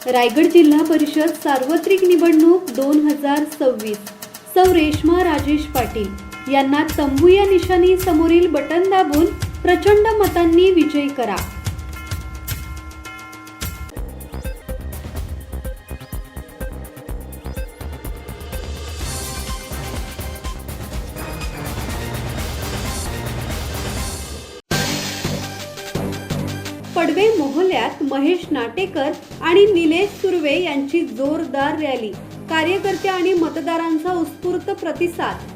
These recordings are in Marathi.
रायगड जिल्हा परिषद सार्वत्रिक निवडणूक 2026 सौ रेश्मा राजेश पाटील यांना तंबू या निशाणी समोरील बटन दाबून प्रचंड मतांनी विजयी करा। पडवे मोहल्ल्यात महेश नाटेकर आणि निलेश सुर्वे यांची जोरदार रॅली, कार्यकर्ते आणि मतदारांचा उत्स्फूर्त प्रतिसाद।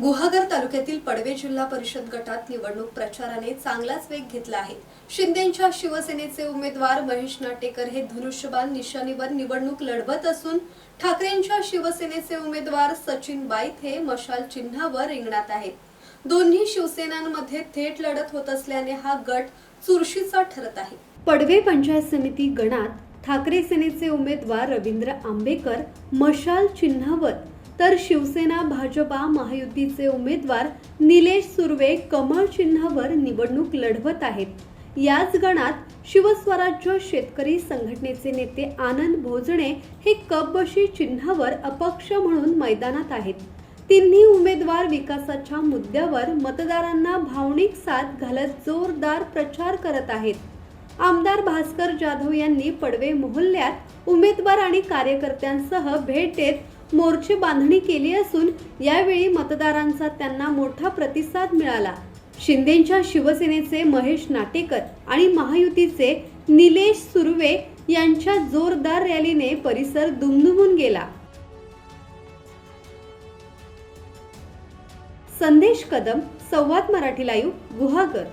गुहागर तालुक्यातील पडवे जिल्हा परिषद गटात निवडणूक प्रचाराने चांगलाच वेग घेतला आहे। शिंदेंच्या शिवसेनेचे उमेदवार महेश नाटेकर हे धनुष्यबाण निशाणीवर निवडणूक लढवत असून ठाकरेंच्या शिवसेनेचे उमेदवार सचिन बाईत हे मशाल चिन्हावर रिंगणात आहेत। दोन्ही शिवसेनांमध्ये थेट लढत होत असल्याने हा गट चुरशीचा ठरत आहे। पडवे पंचायत समिती गणात ठाकरे सेनेचे उमेदवार रवींद्र आंबेकर मशाल चिन्हावर, तर शिवसेना भाजपा महायुतीचे उमेदवार निलेश सुर्वे कमळ चिन्हावर निवडणूक लढवत आहेत। याच गणात शिवस्वराज्य शेतकरी संघटनेचे नेते आनंद भोजणे हे कपबशी चिन्हावर अपक्ष म्हणून मैदानात आहेत। तिन्ही उमेदवार विकासाच्या मुद्द्यावर मतदारांना भावनिक साथ घालत जोरदार प्रचार करत आहेत। आमदार भास्कर जाधव यांनी पडवे मोहल्ल्यात उमेदवार आणि कार्यकर्त्यांसह भेट देत मोर्चे बांधणी केली असून यावेळी मतदारांचा त्यांना मोठा प्रतिसाद मिळाला। शिंदेंच्या शिवसेनेचे महेश नाटेकर आणि महायुतीचे निलेश सुर्वे यांच्या जोरदार रॅलीने परिसर दुमदुमून गेला। संदेश कदम, संवाद मराठी लाईव्ह, गुहागर।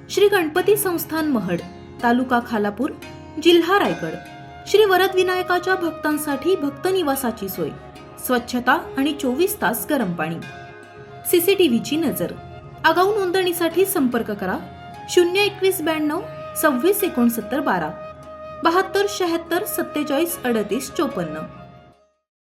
श्री गणपती संस्थान महड, तालुका खालापूर, जिल्हा रायगड। श्री वरद विनायकाच्या भक्तांसाठी भक्त निवासाची सोय, स्वच्छता आणि 24 तास गरम पाणी, सीसीटीव्हीची नजर। आगाऊ नोंदणीसाठी संपर्क करा 021 92 26 69 12 72 76 47 38 54।